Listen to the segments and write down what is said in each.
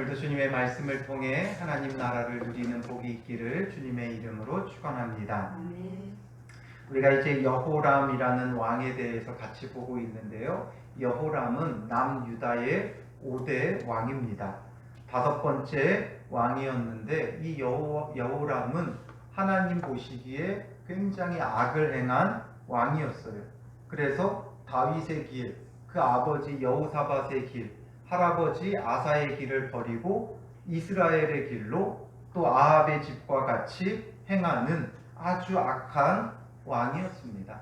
오늘도 주님의 말씀을 통해 하나님 나라를 누리는 복이 있기를 주님의 이름으로 축원합니다. 우리가 이제 여호람이라는 왕에 대해서 같이 보고 있는데요. 여호람은 남유다의 5대 왕입니다. 5번째 왕이었는데 이 여호람은 하나님 보시기에 굉장히 악을 행한 왕이었어요. 그래서 다윗의 길, 그 아버지 여호사밧의 길, 할아버지 아사의 길을 버리고 이스라엘의 길로 또 아합의 집과 같이 행하는 아주 악한 왕이었습니다.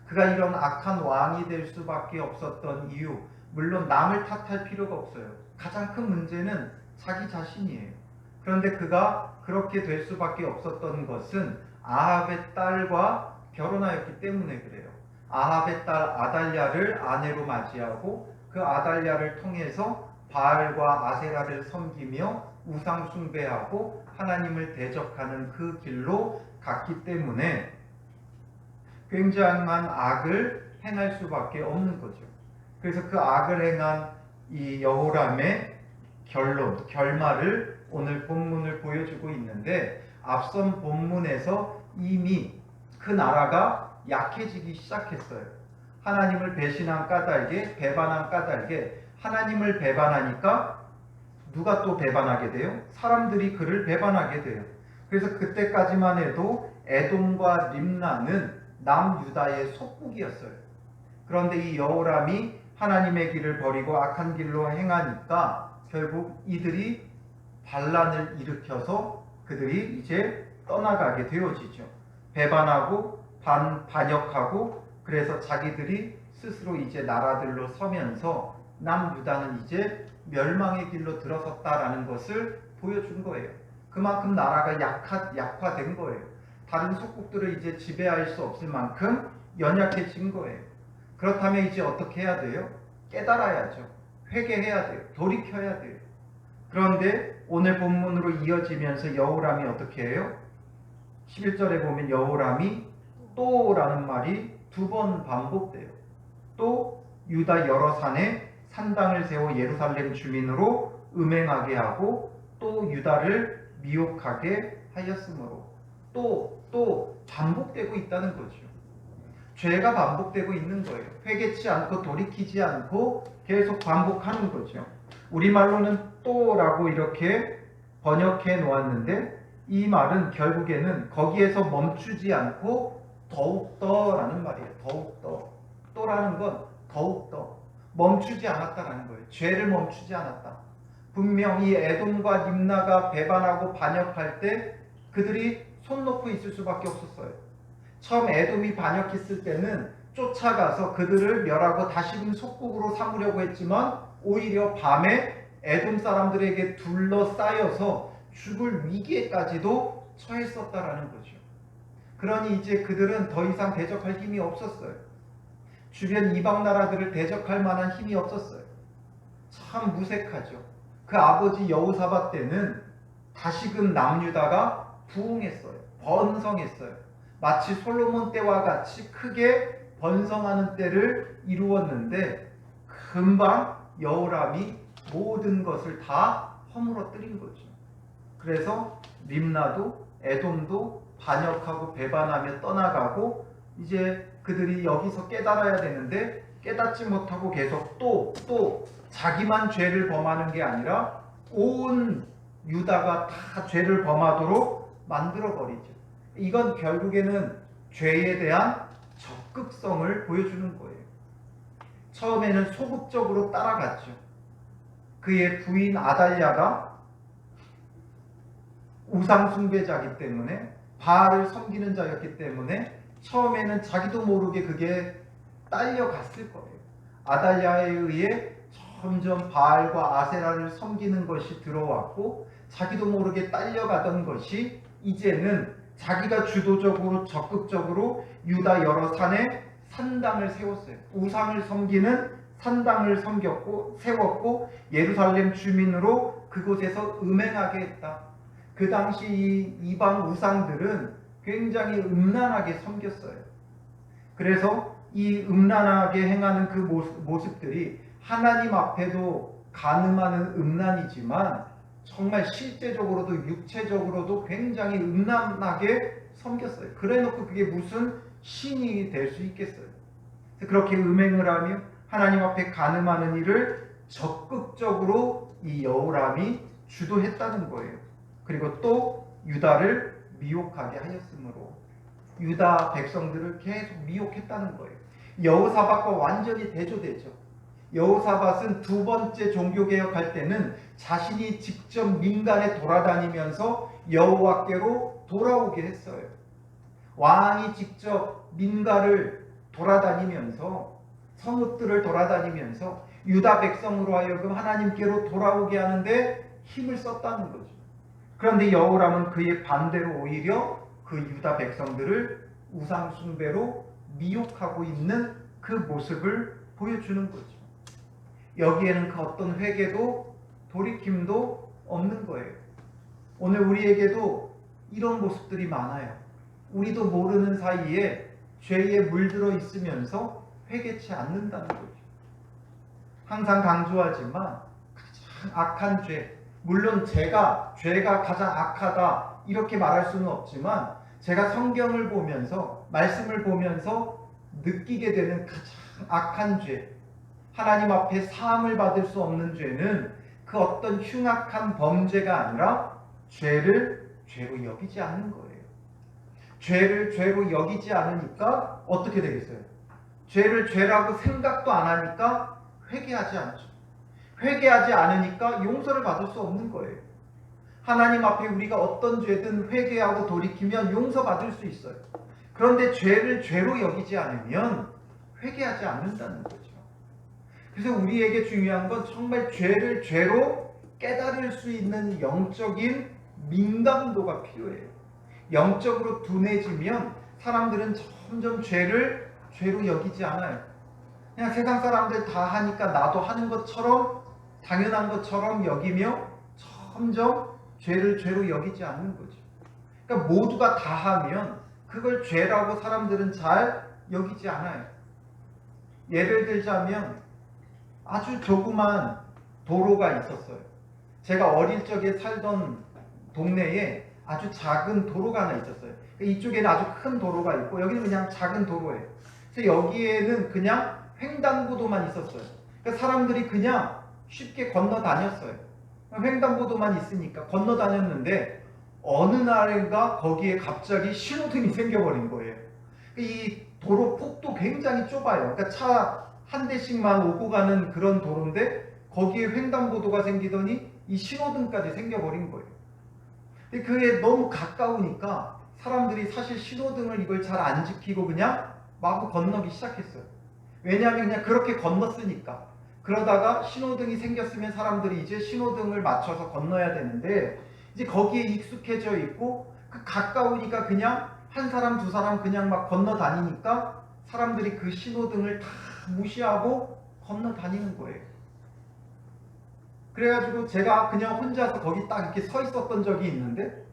그가 이런 악한 왕이 될 수밖에 없었던 이유, 물론 남을 탓할 필요가 없어요. 가장 큰 문제는 자기 자신이에요. 그런데 그가 그렇게 될 수밖에 없었던 것은 아합의 딸과 결혼하였기 때문에 그래요. 아합의 딸 아달랴를 아내로 맞이하고 그 아달랴를 통해서 바알과 아세라를 섬기며 우상 숭배하고 하나님을 대적하는 그 길로 갔기 때문에 굉장한 악을 행할 수밖에 없는 거죠. 그래서 그 악을 행한 이 여호람의 결말을 오늘 본문을 보여주고 있는데, 앞선 본문에서 이미 그 나라가 약해지기 시작했어요. 하나님을 배신한 까닭에, 배반한 까닭에, 하나님을 배반하니까 누가 또 배반하게 돼요? 사람들이 그를 배반하게 돼요. 그래서 그때까지만 해도 에돔과 림나는 남유다의 속국이었어요. 그런데 이 여호람이 하나님의 길을 버리고 악한 길로 행하니까 결국 이들이 반란을 일으켜서 그들이 이제 떠나가게 되어지죠. 배반하고 반역하고, 그래서 자기들이 스스로 이제 나라들로 서면서 남유다는 이제 멸망의 길로 들어섰다라는 것을 보여준 거예요. 그만큼 나라가 약화된 거예요. 다른 속국들을 이제 지배할 수 없을 만큼 연약해진 거예요. 그렇다면 이제 어떻게 해야 돼요? 깨달아야죠. 회개해야 돼요. 돌이켜야 돼요. 그런데 오늘 본문으로 이어지면서 여호람이 어떻게 해요? 11절에 보면 여호람이 또라는 말이 2번 반복돼요. 또 유다 여러 산에 산당을 세워 예루살렘 주민으로 음행하게 하고 또 유다를 미혹하게 하였으므로, 또 반복되고 있다는 거죠. 죄가 반복되고 있는 거예요. 회개치 않고 돌이키지 않고 계속 반복하는 거죠. 우리말로는 또라고 이렇게 번역해 놓았는데, 이 말은 결국에는 거기에서 멈추지 않고 더욱더라는 말이에요. 더욱더. 또라는 건 더욱더. 멈추지 않았다라는 거예요. 죄를 멈추지 않았다. 분명히 에돔과 림나가 배반하고 반역할 때 그들이 손 놓고 있을 수밖에 없었어요. 처음 에돔이 반역했을 때는 쫓아가서 그들을 멸하고 다시금 속국으로 삼으려고 했지만 오히려 밤에 에돔 사람들에게 둘러싸여서 죽을 위기에까지도 처했었다라는 거죠. 그러니 이제 그들은 더 이상 대적할 힘이 없었어요. 주변 이방 나라들을 대적할 만한 힘이 없었어요. 참 무색하죠. 그 아버지 여호사밧 때는 다시금 남유다가 부흥했어요. 번성했어요. 마치 솔로몬 때와 같이 크게 번성하는 때를 이루었는데 금방 여호람이 모든 것을 다 허물어뜨린 거죠. 그래서 림나도 에돔도 반역하고 배반하며 떠나가고, 이제 그들이 여기서 깨달아야 되는데 깨닫지 못하고 계속 또 자기만 죄를 범하는 게 아니라 온 유다가 다 죄를 범하도록 만들어버리죠. 이건 결국에는 죄에 대한 적극성을 보여주는 거예요. 처음에는 소극적으로 따라갔죠. 그의 부인 아달랴가 우상 숭배자이기 때문에, 바알을 섬기는 자였기 때문에 처음에는 자기도 모르게 그게 딸려갔을 거예요. 아달랴에 의해 점점 바알과 아세라를 섬기는 것이 들어왔고, 자기도 모르게 딸려가던 것이 이제는 자기가 주도적으로 적극적으로 유다 여러 산에 산당을 세웠어요. 우상을 섬기는 산당을 세웠고 예루살렘 주민으로 그곳에서 음행하게 했다. 그 당시 이 이방 우상들은 굉장히 음란하게 섬겼어요. 그래서 이 음란하게 행하는 그 모습들이 하나님 앞에도 간음하는 음란이지만 정말 실제적으로도 육체적으로도 굉장히 음란하게 섬겼어요. 그래놓고 그게 무슨 신이 될 수 있겠어요. 그렇게 음행을 하며 하나님 앞에 간음하는 일을 적극적으로 이 여호람이 주도했다는 거예요. 그리고 또 유다를 미혹하게 하였으므로 유다 백성들을 계속 미혹했다는 거예요. 여호사밧과 완전히 대조되죠. 여호사밧은 두 번째 종교개혁할 때는 자신이 직접 민간에 돌아다니면서 여호와께로 돌아오게 했어요. 왕이 직접 민가를 돌아다니면서 성읍들을 돌아다니면서 유다 백성으로 하여금 하나님께로 돌아오게 하는데 힘을 썼다는 거죠. 그런데 여호람은 그의 반대로 오히려 그 유다 백성들을 우상 숭배로 미혹하고 있는 그 모습을 보여주는 거죠. 여기에는 그 어떤 회개도 돌이킴도 없는 거예요. 오늘 우리에게도 이런 모습들이 많아요. 우리도 모르는 사이에 죄에 물들어 있으면서 회개치 않는다는 거죠. 항상 강조하지만 가장 악한 죄, 물론 죄가 가장 악하다 이렇게 말할 수는 없지만 제가 성경을 보면서 말씀을 보면서 느끼게 되는 가장 악한 죄, 하나님 앞에 사함을 받을 수 없는 죄는 그 어떤 흉악한 범죄가 아니라 죄를 죄로 여기지 않는 거예요. 죄를 죄로 여기지 않으니까 어떻게 되겠어요? 죄를 죄라고 생각도 안 하니까 회개하지 않죠. 회개하지 않으니까 용서를 받을 수 없는 거예요. 하나님 앞에 우리가 어떤 죄든 회개하고 돌이키면 용서받을 수 있어요. 그런데 죄를 죄로 여기지 않으면 회개하지 않는다는 거죠. 그래서 우리에게 중요한 건 정말 죄를 죄로 깨달을 수 있는 영적인 민감도가 필요해요. 영적으로 둔해지면 사람들은 점점 죄를 죄로 여기지 않아요. 그냥 세상 사람들 다 하니까 나도 하는 것처럼 당연한 것처럼 여기며 점점 죄를 죄로 여기지 않는 거죠. 그러니까 모두가 다 하면 그걸 죄라고 사람들은 잘 여기지 않아요. 예를 들자면 아주 조그만 도로가 있었어요. 제가 어릴 적에 살던 동네에 아주 작은 도로가 하나 있었어요. 이쪽에는 아주 큰 도로가 있고 여기는 그냥 작은 도로예요. 그래서 여기에는 그냥 횡단보도만 있었어요. 그러니까 사람들이 그냥 쉽게 건너 다녔어요. 횡단보도만 있으니까 건너 다녔는데 어느 날인가 거기에 갑자기 신호등이 생겨버린 거예요. 이 도로 폭도 굉장히 좁아요. 그러니까 차 한 대씩만 오고 가는 그런 도로인데 거기에 횡단보도가 생기더니 이 신호등까지 생겨버린 거예요. 근데 그게 너무 가까우니까 사람들이 사실 신호등을 이걸 잘 안 지키고 그냥 마구 건너기 시작했어요. 왜냐하면 그냥 그렇게 건넜으니까. 그러다가 신호등이 생겼으면 사람들이 이제 신호등을 맞춰서 건너야 되는데 이제 거기에 익숙해져 있고 그 가까우니까 그냥 한 사람 두 사람 그냥 막 건너 다니니까 사람들이 그 신호등을 다 무시하고 건너 다니는 거예요. 그래가지고 제가 그냥 혼자서 거기 딱 이렇게 서 있었던 적이 있는데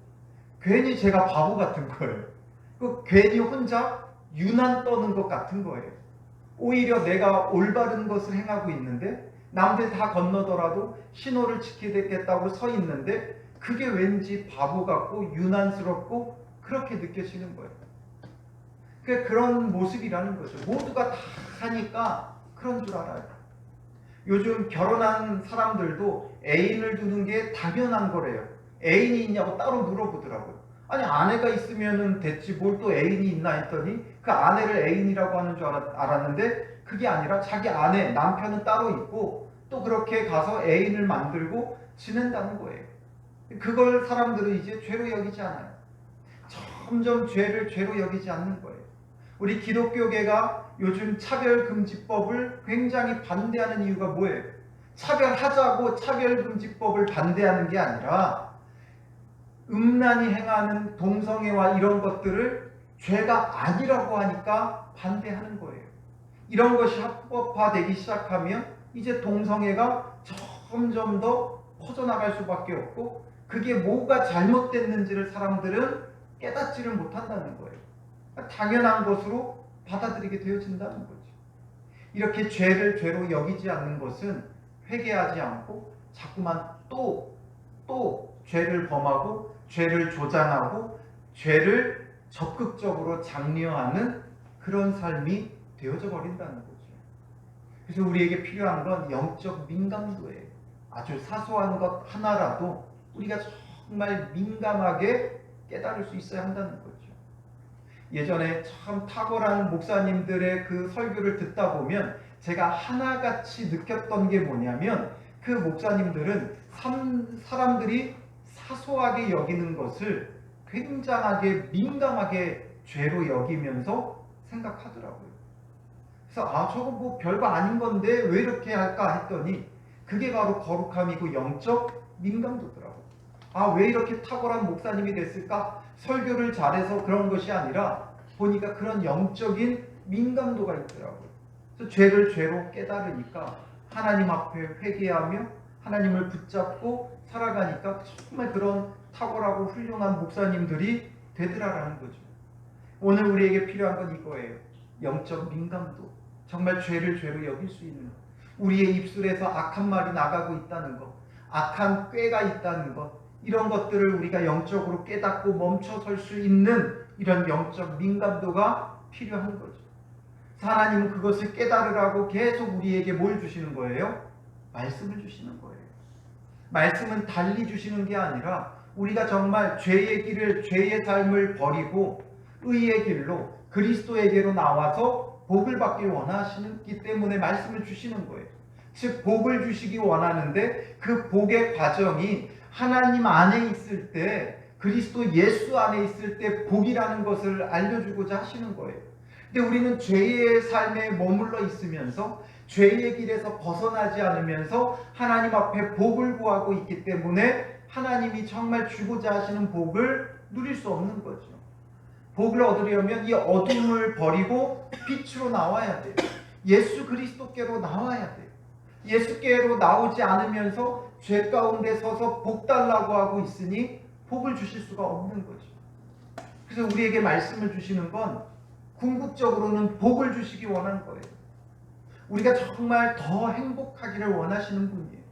괜히 제가 바보 같은 거예요. 괜히 혼자 유난 떠는 것 같은 거예요. 오히려 내가 올바른 것을 행하고 있는데 남들 다 건너더라도 신호를 지키겠다고 서 있는데 그게 왠지 바보 같고 유난스럽고 그렇게 느껴지는 거예요. 그런 모습이라는 거죠. 모두가 다 하니까 그런 줄 알아요. 요즘 결혼한 사람들도 애인을 두는 게 당연한 거래요. 애인이 있냐고 따로 물어보더라고요. 아니 아내가 있으면 됐지 뭘 또 애인이 있나 했더니 그 아내를 애인이라고 하는 줄 알았는데 그게 아니라 자기 아내, 남편은 따로 있고 또 그렇게 가서 애인을 만들고 지낸다는 거예요. 그걸 사람들은 이제 죄로 여기지 않아요. 점점 죄를 죄로 여기지 않는 거예요. 우리 기독교계가 요즘 차별금지법을 굉장히 반대하는 이유가 뭐예요? 차별하자고 차별금지법을 반대하는 게 아니라 음란히 행하는 동성애와 이런 것들을 죄가 아니라고 하니까 반대하는 거예요. 이런 것이 합법화되기 시작하면 이제 동성애가 점점 더 퍼져나갈 수밖에 없고 그게 뭐가 잘못됐는지를 사람들은 깨닫지를 못한다는 거예요. 당연한 것으로 받아들이게 되어진다는 거죠. 이렇게 죄를 죄로 여기지 않는 것은 회개하지 않고 자꾸만 또 죄를 범하고 죄를 조장하고 죄를 적극적으로 장려하는 그런 삶이 되어져 버린다는 거죠. 그래서 우리에게 필요한 건 영적 민감도예요. 아주 사소한 것 하나라도 우리가 정말 민감하게 깨달을 수 있어야 한다는 거죠. 예전에 참 탁월한 목사님들의 그 설교를 듣다 보면 제가 하나같이 느꼈던 게 뭐냐면 그 목사님들은 사람들이 사소하게 여기는 것을 굉장하게 민감하게 죄로 여기면서 생각하더라고요. 그래서 저거 뭐 별거 아닌 건데 왜 이렇게 할까 했더니 그게 바로 거룩함이고 영적 민감도더라고요. 왜 이렇게 탁월한 목사님이 됐을까? 설교를 잘해서 그런 것이 아니라 보니까 그런 영적인 민감도가 있더라고요. 그래서 죄를 죄로 깨달으니까 하나님 앞에 회개하며 하나님을 붙잡고 살아가니까 정말 그런 탁월하고 훌륭한 목사님들이 되더라라는 거죠. 오늘 우리에게 필요한 건 이거예요. 영적 민감도. 정말 죄를 죄로 여길 수 있는 것. 우리의 입술에서 악한 말이 나가고 있다는 것. 악한 꾀가 있다는 것. 이런 것들을 우리가 영적으로 깨닫고 멈춰설 수 있는 이런 영적 민감도가 필요한 거죠. 하나님은 그것을 깨달으라고 계속 우리에게 뭘 주시는 거예요? 말씀을 주시는 거예요. 말씀은 달리 주시는 게 아니라 우리가 정말 죄의 길을, 죄의 삶을 버리고 의의 길로 그리스도에게로 나와서 복을 받길 원하시기 때문에 말씀을 주시는 거예요. 즉 복을 주시기 원하는데 그 복의 과정이 하나님 안에 있을 때, 그리스도 예수 안에 있을 때 복이라는 것을 알려주고자 하시는 거예요. 근데 우리는 죄의 삶에 머물러 있으면서 죄의 길에서 벗어나지 않으면서 하나님 앞에 복을 구하고 있기 때문에 하나님이 정말 주고자 하시는 복을 누릴 수 없는 거죠. 복을 얻으려면 이 어둠을 버리고 빛으로 나와야 돼요. 예수 그리스도께로 나와야 돼요. 예수께로 나오지 않으면서 죄 가운데 서서 복 달라고 하고 있으니 복을 주실 수가 없는 거죠. 그래서 우리에게 말씀을 주시는 건 궁극적으로는 복을 주시기 원하는 거예요. 우리가 정말 더 행복하기를 원하시는 분이에요.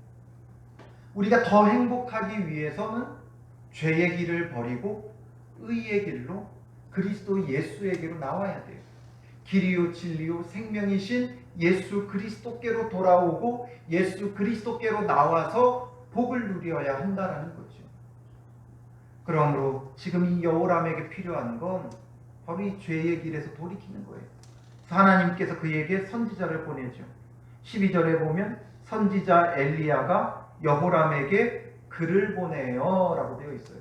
우리가 더 행복하기 위해서는 죄의 길을 버리고 의의 길로 그리스도 예수에게로 나와야 돼요. 길이요 진리요 생명이신 예수 그리스도께로 돌아오고 예수 그리스도께로 나와서 복을 누려야 한다라는 거죠. 그러므로 지금 이 여호람에게 필요한 건 바로 이 죄의 길에서 돌이키는 거예요. 하나님께서 그에게 선지자를 보내죠. 12절에 보면 선지자 엘리야가 여호람에게 글을 보내요 라고 되어 있어요.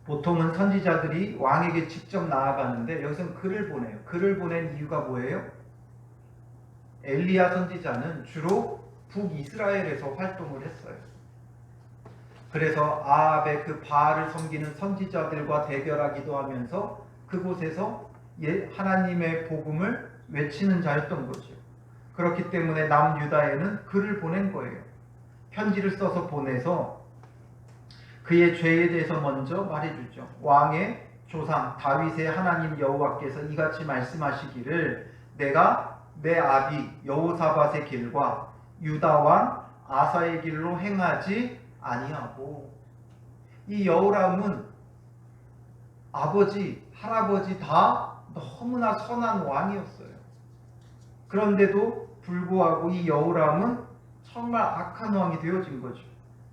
보통은 선지자들이 왕에게 직접 나아가는데 여기서는 글을 보내요. 글을 보낸 이유가 뭐예요? 엘리야 선지자는 주로 북이스라엘에서 활동을 했어요. 그래서 아합의 그 바알을 섬기는 선지자들과 대결하기도 하면서 그곳에서 하나님의 복음을 외치는 자였던 거죠. 그렇기 때문에 남유다에는 글을 보낸 거예요. 편지를 써서 보내서 그의 죄에 대해서 먼저 말해주죠. 왕의 조상 다윗의 하나님 여호와께서 이같이 말씀하시기를 내가 내 아비 여호사밧의 길과 유다 왕 아사의 길로 행하지 아니하고. 이 여호람은 아버지, 할아버지 다 너무나 선한 왕이었어요. 그런데도 불구하고 이 여호람은 정말 악한 왕이 되어진 거죠.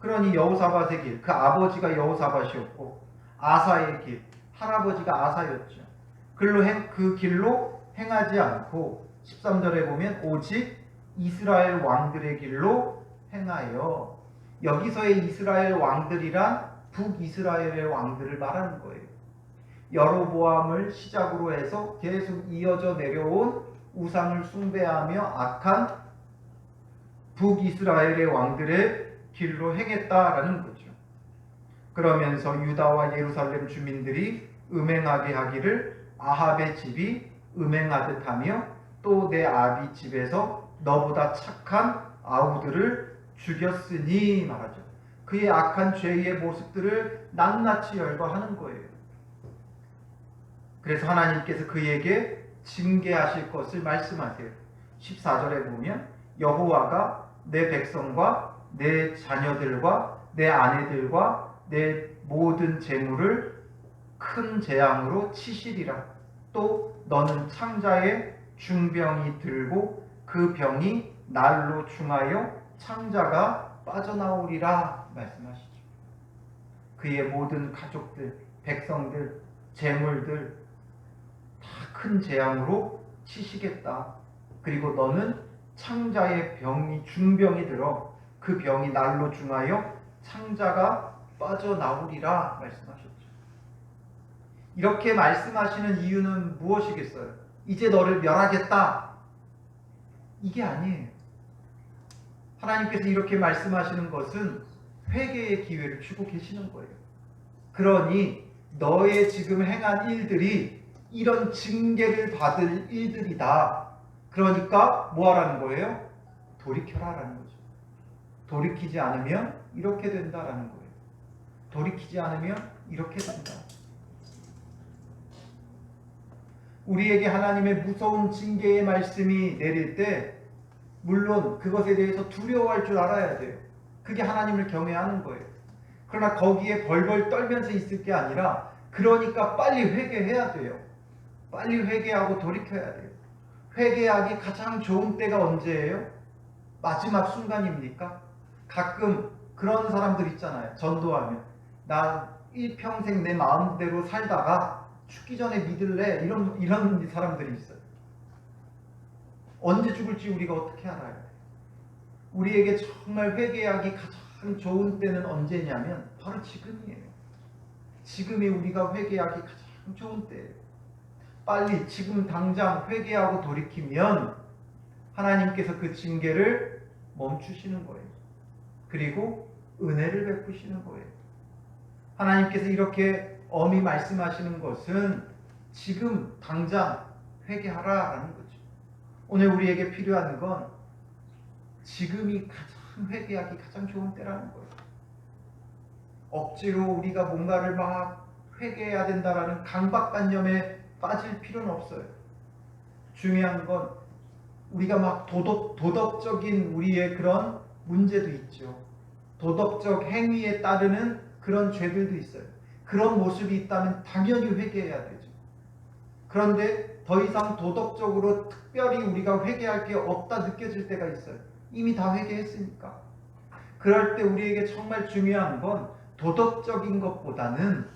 그러니 여호사밧의 길, 그 아버지가 여호사밧이었고 아사의 길, 할아버지가 아사였죠. 그 길로 행하지 않고 13절에 보면 오직 이스라엘 왕들의 길로 행하여. 여기서의 이스라엘 왕들이란 북이스라엘의 왕들을 말하는 거예요. 여로보암을 시작으로 해서 계속 이어져 내려온 우상을 숭배하며 악한 북이스라엘의 왕들의 길로 행했다라는 거죠. 그러면서 유다와 예루살렘 주민들이 음행하게 하기를 아합의 집이 음행하듯 하며 또 내 아비 집에서 너보다 착한 아우들을 죽였으니 말하죠. 그의 악한 죄의 모습들을 낱낱이 열거하는 거예요. 그래서 하나님께서 그에게 징계하실 것을 말씀하세요. 14절에 보면 여호와가 내 백성과 내 자녀들과 내 아내들과 내 모든 재물을 큰 재앙으로 치시리라. 또 너는 창자의 중병이 들고 그 병이 날로 중하여 창자가 빠져나오리라 말씀하시죠. 그의 모든 가족들, 백성들, 재물들 다 큰 재앙으로 치시겠다. 그리고 너는 창자의 병이 중병이 들어 그 병이 날로 중하여 창자가 빠져나오리라 말씀하셨죠. 이렇게 말씀하시는 이유는 무엇이겠어요? 이제 너를 멸하겠다. 이게 아니에요. 하나님께서 이렇게 말씀하시는 것은 회개의 기회를 주고 계시는 거예요. 그러니 너의 지금 행한 일들이 이런 징계를 받을 일들이다. 그러니까 뭐 하라는 거예요? 돌이켜라라는 거죠. 돌이키지 않으면 이렇게 된다라는 거예요. 돌이키지 않으면 이렇게 된다. 우리에게 하나님의 무서운 징계의 말씀이 내릴 때 물론 그것에 대해서 두려워할 줄 알아야 돼요. 그게 하나님을 경외하는 거예요. 그러나 거기에 벌벌 떨면서 있을 게 아니라 그러니까 빨리 회개해야 돼요. 빨리 회개하고 돌이켜야 돼요. 회개하기 가장 좋은 때가 언제예요? 마지막 순간입니까? 가끔 그런 사람들 있잖아요. 전도하면 나 일평생 내 마음대로 살다가 죽기 전에 믿을래? 이런 사람들이 있어요. 언제 죽을지 우리가 어떻게 알아요? 우리에게 정말 회개하기 가장 좋은 때는 언제냐면 바로 지금이에요. 지금이 우리가 회개하기 가장 좋은 때예요. 빨리 지금 당장 회개하고 돌이키면 하나님께서 그 징계를 멈추시는 거예요. 그리고 은혜를 베푸시는 거예요. 하나님께서 이렇게 엄히 말씀하시는 것은 지금 당장 회개하라라는 거죠. 오늘 우리에게 필요한 건 지금이 가장 회개하기 가장 좋은 때라는 거예요. 억지로 우리가 뭔가를 막 회개해야 된다라는 강박관념에 빠질 필요는 없어요. 중요한 건 우리가 막 도덕적인 우리의 그런 문제도 있죠. 도덕적 행위에 따르는 그런 죄들도 있어요. 그런 모습이 있다면 당연히 회개해야 되죠. 그런데 더 이상 도덕적으로 특별히 우리가 회개할 게 없다 느껴질 때가 있어요. 이미 다 회개했으니까. 그럴 때 우리에게 정말 중요한 건 도덕적인 것보다는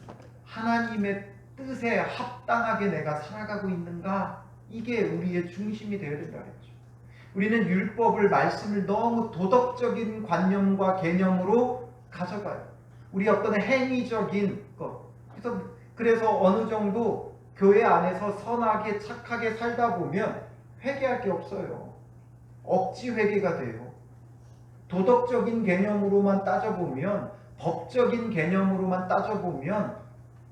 하나님의 뜻에 합당하게 내가 살아가고 있는가, 이게 우리의 중심이 되어야 된다 그랬죠. 우리는 율법을, 말씀을 너무 도덕적인 관념과 개념으로 가져가요. 우리 어떤 행위적인 것. 그래서 어느 정도 교회 안에서 선하게 착하게 살다 보면 회개할 게 없어요. 억지 회개가 돼요. 도덕적인 개념으로만 따져보면, 법적인 개념으로만 따져보면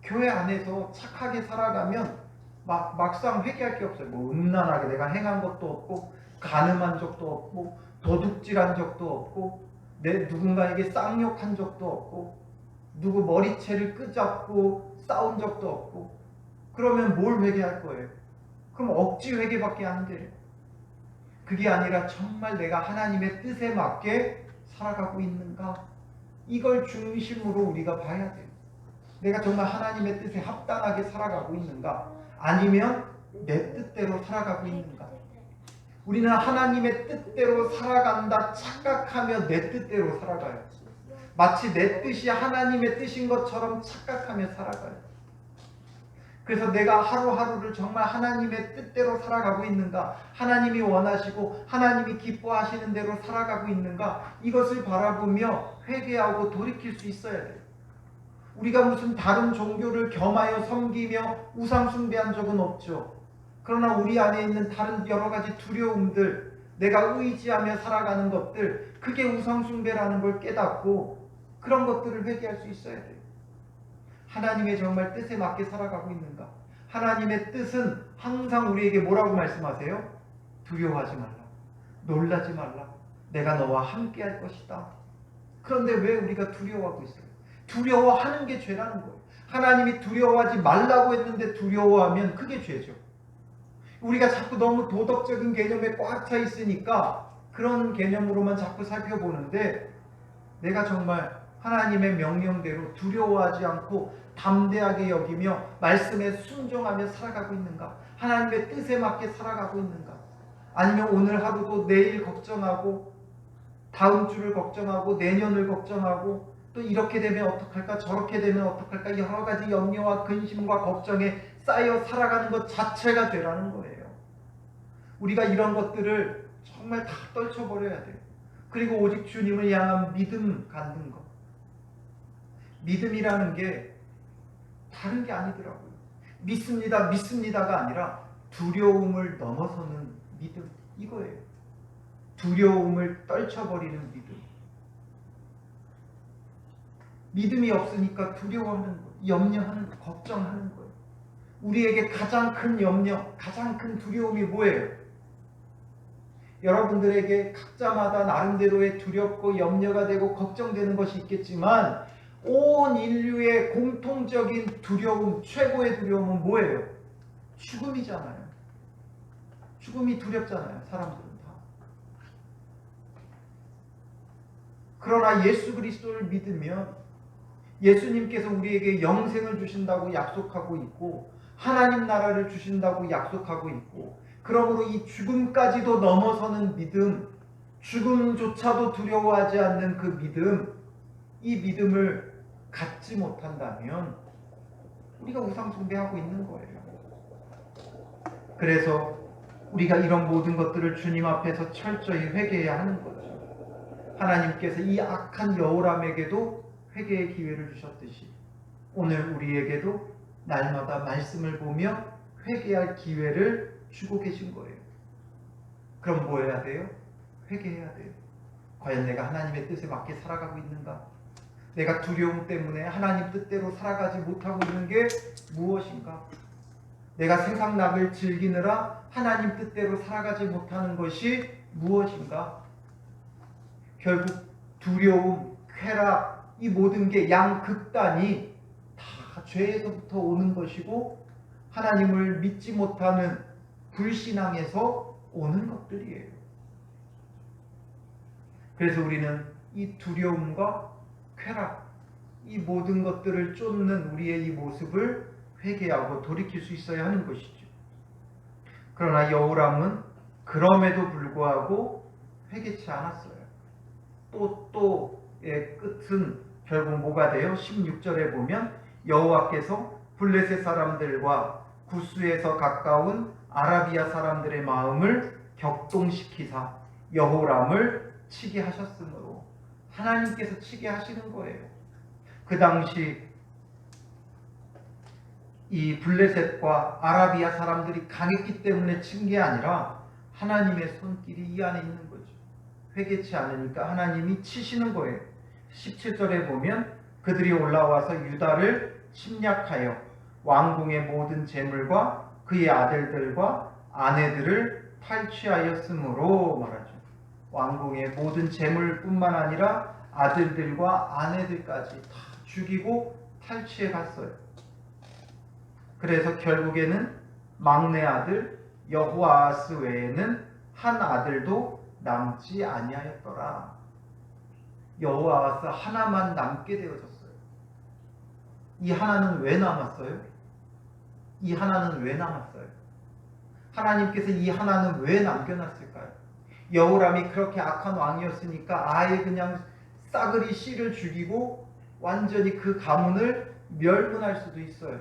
교회 안에서 착하게 살아가면 막상 회개할 게 없어요. 뭐 음란하게 내가 행한 것도 없고, 간음한 적도 없고, 도둑질한 적도 없고, 내 누군가에게 쌍욕한 적도 없고, 누구 머리채를 끄잡고 싸운 적도 없고. 그러면 뭘 회개할 거예요? 그럼 억지 회개밖에 안 돼요. 그게 아니라 정말 내가 하나님의 뜻에 맞게 살아가고 있는가? 이걸 중심으로 우리가 봐야 돼요. 내가 정말 하나님의 뜻에 합당하게 살아가고 있는가? 아니면 내 뜻대로 살아가고 있는가? 우리는 하나님의 뜻대로 살아간다 착각하며 내 뜻대로 살아가요. 마치 내 뜻이 하나님의 뜻인 것처럼 착각하며 살아가요. 그래서 내가 하루하루를 정말 하나님의 뜻대로 살아가고 있는가, 하나님이 원하시고 하나님이 기뻐하시는 대로 살아가고 있는가, 이것을 바라보며 회개하고 돌이킬 수 있어야 돼요. 우리가 무슨 다른 종교를 겸하여 섬기며 우상 숭배한 적은 없죠. 그러나 우리 안에 있는 다른 여러 가지 두려움들, 내가 의지하며 살아가는 것들, 그게 우상 숭배라는 걸 깨닫고 그런 것들을 회개할 수 있어야 돼요. 하나님의 정말 뜻에 맞게 살아가고 있는가? 하나님의 뜻은 항상 우리에게 뭐라고 말씀하세요? 두려워하지 말라. 놀라지 말라. 내가 너와 함께 할 것이다. 그런데 왜 우리가 두려워하고 있어요? 두려워하는 게 죄라는 거예요. 하나님이 두려워하지 말라고 했는데 두려워하면 그게 죄죠. 우리가 자꾸 너무 도덕적인 개념에 꽉 차 있으니까 그런 개념으로만 자꾸 살펴보는데, 내가 정말 하나님의 명령대로 두려워하지 않고 담대하게 여기며 말씀에 순종하며 살아가고 있는가? 하나님의 뜻에 맞게 살아가고 있는가? 아니면 오늘 하루도 내일 걱정하고 다음 주를 걱정하고 내년을 걱정하고 또 이렇게 되면 어떡할까 저렇게 되면 어떡할까 여러 가지 염려와 근심과 걱정에 쌓여 살아가는 것 자체가 죄라는 거예요. 우리가 이런 것들을 정말 다 떨쳐버려야 돼요. 그리고 오직 주님을 향한 믿음 갖는 것. 믿음이라는 게 다른 게 아니더라고요. 믿습니다, 믿습니다가 아니라 두려움을 넘어서는 믿음, 이거예요. 두려움을 떨쳐버리는 믿음. 믿음이 없으니까 두려워하는 거, 염려하는 거, 걱정하는 거예요. 우리에게 가장 큰 염려, 가장 큰 두려움이 뭐예요? 여러분들에게 각자마다 나름대로의 두렵고 염려가 되고 걱정되는 것이 있겠지만 온 인류의 공통적인 두려움, 최고의 두려움은 뭐예요? 죽음이잖아요. 죽음이 두렵잖아요. 사람들은 다. 그러나 예수 그리스도를 믿으면 예수님께서 우리에게 영생을 주신다고 약속하고 있고 하나님 나라를 주신다고 약속하고 있고 그러므로 이 죽음까지도 넘어서는 믿음, 죽음조차도 두려워하지 않는 그 믿음, 이 믿음을 갖지 못한다면 우리가 우상 숭배하고 있는 거예요. 그래서 우리가 이런 모든 것들을 주님 앞에서 철저히 회개해야 하는 거죠. 하나님께서 이 악한 여호람에게도 회개의 기회를 주셨듯이 오늘 우리에게도 날마다 말씀을 보며 회개할 기회를 주고 계신 거예요. 그럼 뭐 해야 돼요? 회개해야 돼요. 과연 내가 하나님의 뜻에 맞게 살아가고 있는가? 내가 두려움 때문에 하나님 뜻대로 살아가지 못하고 있는 게 무엇인가? 내가 세상 낙을 즐기느라 하나님 뜻대로 살아가지 못하는 것이 무엇인가? 결국 두려움, 쾌락, 이 모든 게 양극단이 다 죄에서부터 오는 것이고 하나님을 믿지 못하는 불신앙에서 오는 것들이에요. 그래서 우리는 이 두려움과 쾌락, 이 모든 것들을 쫓는 우리의 이 모습을 회개하고 돌이킬 수 있어야 하는 것이죠. 그러나 여호람은 그럼에도 불구하고 회개치 않았어요. 또의 끝은 결국 뭐가 돼요? 16절에 보면 여호와께서 블레셋 사람들과 구스에서 가까운 아라비아 사람들의 마음을 격동시키사 여호람을 치게 하셨으므로 하나님께서 치게 하시는 거예요. 그 당시 이 블레셋과 아라비아 사람들이 강했기 때문에 친 게 아니라 하나님의 손길이 이 안에 있는 거죠. 회개치 않으니까 하나님이 치시는 거예요. 17절에 보면 그들이 올라와서 유다를 침략하여 왕궁의 모든 재물과 그의 아들들과 아내들을 탈취하였으므로 말하죠. 왕궁의 모든 재물뿐만 아니라 아들들과 아내들까지 다 죽이고 탈취해 갔어요. 그래서 결국에는 막내 아들 여호아스 외에는 한 아들도 남지 아니하였더라. 여호아스 하나만 남게 되어졌어요. 이 하나는 왜 남았어요? 이 하나는 왜 남았어요? 하나님께서 이 하나는 왜 남겨놨을까요? 여호람이 그렇게 악한 왕이었으니까 아예 그냥 싸그리 씨를 죽이고 완전히 그 가문을 멸문할 수도 있어요.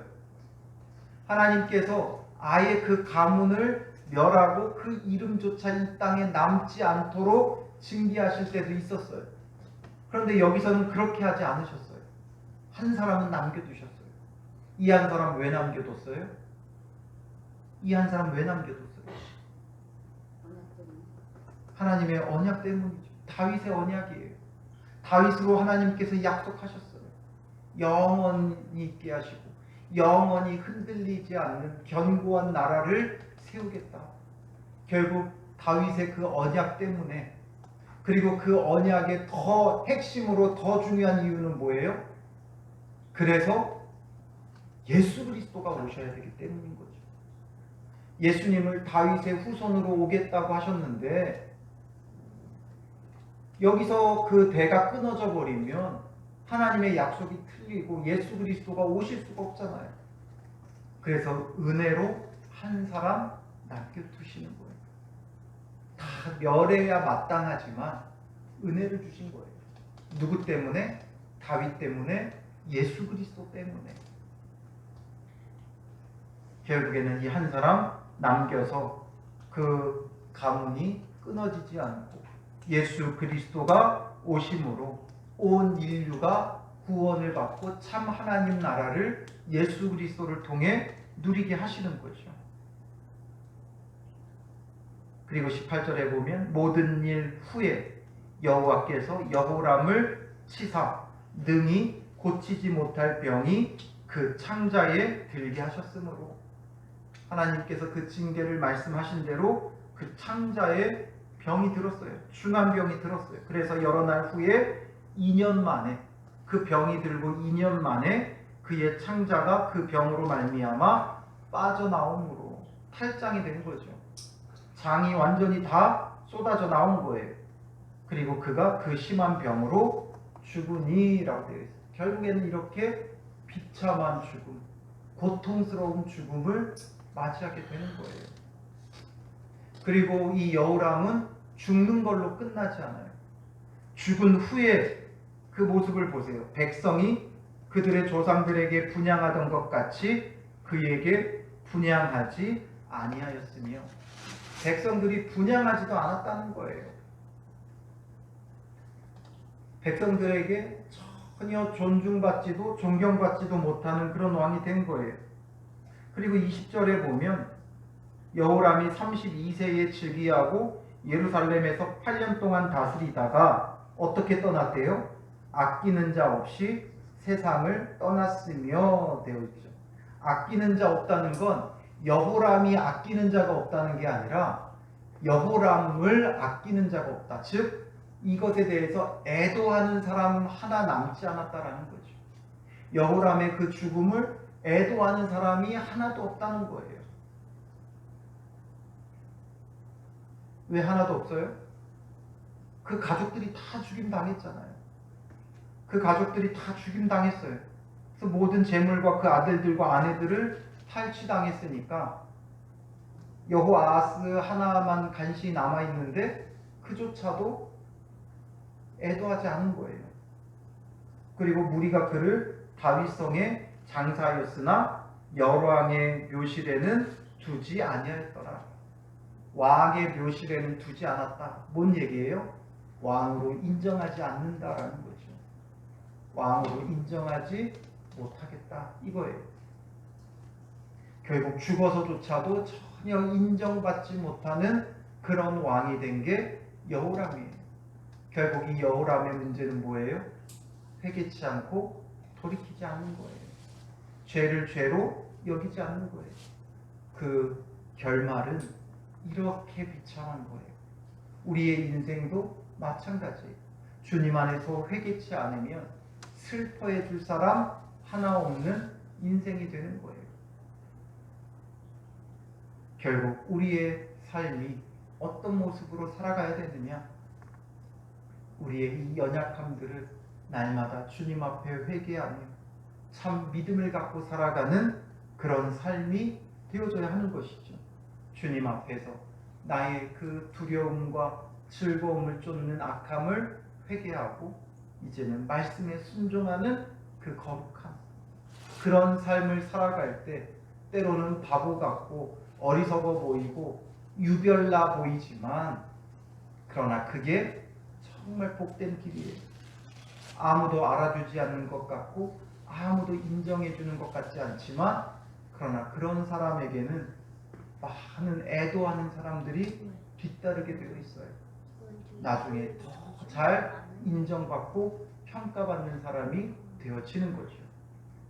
하나님께서 아예 그 가문을 멸하고 그 이름조차 이 땅에 남지 않도록 징계하실 때도 있었어요. 그런데 여기서는 그렇게 하지 않으셨어요. 한 사람은 남겨두셨어요. 이 한 사람 왜 남겨뒀어요? 이 한 사람 왜 남겨뒀어요? 하나님의 언약 때문이죠. 다윗의 언약이에요. 다윗으로 하나님께서 약속하셨어요. 영원히 있게 하시고 영원히 흔들리지 않는 견고한 나라를 세우겠다. 결국 다윗의 그 언약 때문에, 그리고 그 언약의 더 핵심으로 더 중요한 이유는 뭐예요? 그래서 예수 그리스도가 오셔야 되기 때문인 거죠. 예수님을 다윗의 후손으로 오겠다고 하셨는데 여기서 그 대가 끊어져 버리면 하나님의 약속이 틀리고 예수 그리스도가 오실 수가 없잖아요. 그래서 은혜로 한 사람 남겨두시는 거예요. 다 멸해야 마땅하지만 은혜를 주신 거예요. 누구 때문에? 다윗 때문에, 예수 그리스도 때문에. 결국에는 이 한 사람 남겨서 그 가문이 끊어지지 않고 예수 그리스도가 오심으로 온 인류가 구원을 받고 참 하나님 나라를 예수 그리스도를 통해 누리게 하시는 거죠. 그리고 18절에 보면 모든 일 후에 여호와께서 여호람을 치사 능히 고치지 못할 병이 그 창자에 들게 하셨으므로, 하나님께서 그 징계를 말씀하신 대로 그 창자에 병이 들었어요. 중한 병이 들었어요. 그래서 여러 날 후에 2년 만에, 그 병이 들고 2년 만에 그의 창자가 그 병으로 말미암아 빠져나옴으로 탈장이 된 거죠. 장이 완전히 다 쏟아져 나온 거예요. 그리고 그가 그 심한 병으로 죽으니라고 되어 있어요. 결국에는 이렇게 비참한 죽음, 고통스러운 죽음을 맞이하게 되는 거예요. 그리고 이 여호람은 죽는 걸로 끝나지 않아요. 죽은 후에 그 모습을 보세요. 백성이 그들의 조상들에게 분향하던 것 같이 그에게 분향하지 아니하였으며, 백성들이 분향하지도 않았다는 거예요. 백성들에게 전혀 존중받지도 존경받지도 못하는 그런 왕이 된 거예요. 그리고 20절에 보면 여호람이 32세에 즉위하고 예루살렘에서 8년 동안 다스리다가 어떻게 떠났대요? 아끼는 자 없이 세상을 떠났으며 되어 있죠. 아끼는 자 없다는 건 여호람이 아끼는 자가 없다는 게 아니라 여호람을 아끼는 자가 없다. 즉 이것에 대해서 애도하는 사람 하나 남지 않았다라는 거죠. 여호람의 그 죽음을 애도하는 사람이 하나도 없다는 거예요. 왜 하나도 없어요? 그 가족들이 다 죽임 당했잖아요. 그 가족들이 다 죽임 당했어요. 그래서 모든 재물과 그 아들들과 아내들을 탈취당했으니까 여호아하스 하나만 간신히 남아있는데 그조차도 애도하지 않은 거예요. 그리고 무리가 그를 다윗성에 장사하였으나 열왕의 묘실에는 두지 아니하였더라. 왕의 묘실에는 두지 않았다. 뭔 얘기예요? 왕으로 인정하지 않는다라는 거죠. 왕으로 인정하지 못하겠다 이거예요. 결국 죽어서조차도 전혀 인정받지 못하는 그런 왕이 된 게 여호람이에요. 결국 이 여호람의 문제는 뭐예요? 회개치 않고 돌이키지 않는 거예요. 죄를 죄로 여기지 않는 거예요. 그 결말은 이렇게 비참한 거예요. 우리의 인생도 마찬가지예요. 주님 안에서 회개치 않으면 슬퍼해 줄 사람 하나 없는 인생이 되는 거예요. 결국 우리의 삶이 어떤 모습으로 살아가야 되느냐? 우리의 이 연약함들을 날마다 주님 앞에 회개하며 참 믿음을 갖고 살아가는 그런 삶이 되어져야 하는 것이죠. 주님 앞에서 나의 그 두려움과 즐거움을 쫓는 악함을 회개하고 이제는 말씀에 순종하는 그 거룩함, 그런 삶을 살아갈 때 때로는 바보 같고 어리석어 보이고 유별나 보이지만 그러나 그게 정말 복된 길이에요. 아무도 알아주지 않는 것 같고 아무도 인정해 주는 것 같지 않지만 그러나 그런 사람에게는 많은 애도하는 사람들이 뒤따르게 되어 있어요. 나중에 더 잘 인정받고 평가받는 사람이 되어지는 거죠.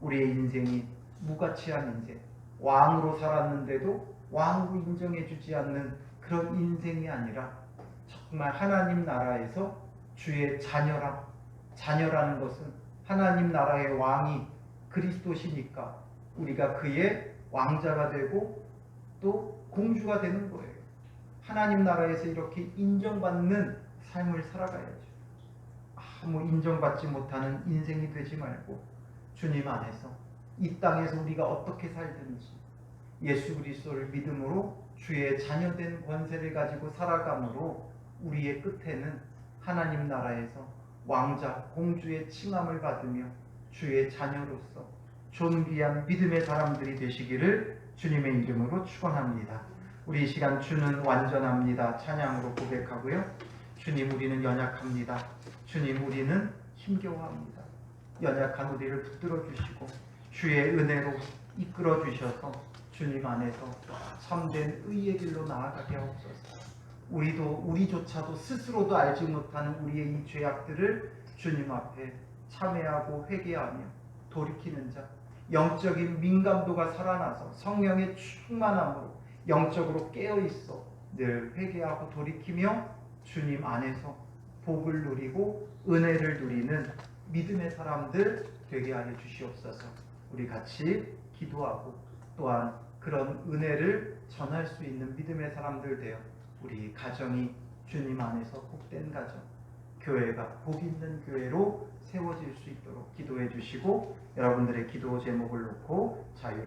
우리의 인생이 무가치한 인생, 왕으로 살았는데도 왕으로 인정해 주지 않는 그런 인생이 아니라 정말 하나님 나라에서 주의 자녀라는 것은 하나님 나라의 왕이 그리스도시니까 우리가 그의 왕자가 되고 또 공주가 되는 거예요. 하나님 나라에서 이렇게 인정받는 삶을 살아가야죠. 참으로 인정받지 못하는 인생이 되지 말고 주님 안에서 이 땅에서 우리가 어떻게 살든지 예수 그리스도를 믿음으로 주의 자녀된 권세를 가지고 살아감으로 우리의 끝에는 하나님 나라에서 왕자 공주의 칭함을 받으며 주의 자녀로서 존귀한 믿음의 사람들이 되시기를 주님의 이름으로 축원합니다. 우리 이 시간 주는 완전합니다. 찬양으로 고백하고요. 주님 우리는 연약합니다. 주님 우리는 힘겨워합니다. 연약한 우리를 붙들어 주시고 주의 은혜로 이끌어 주셔서 주님 안에서 참된 의의 길로 나아가게 하옵소서. 우리조차도 스스로도 알지 못하는 우리의 이 죄악들을 주님 앞에 참회하고 회개하며 돌이키는 자, 영적인 민감도가 살아나서 성령의 충만함으로 영적으로 깨어있어 늘 회개하고 돌이키며 주님 안에서 복을 누리고 은혜를 누리는 믿음의 사람들 되게 하여 주시옵소서. 우리 같이 기도하고 또한 그런 은혜를 전할 수 있는 믿음의 사람들 되어 우리 가정이 주님 안에서 복된 가정, 교회가 복 있는 교회로 세워질 수 있도록 기도해 주시고 여러분들의 기도 제목을 놓고 자유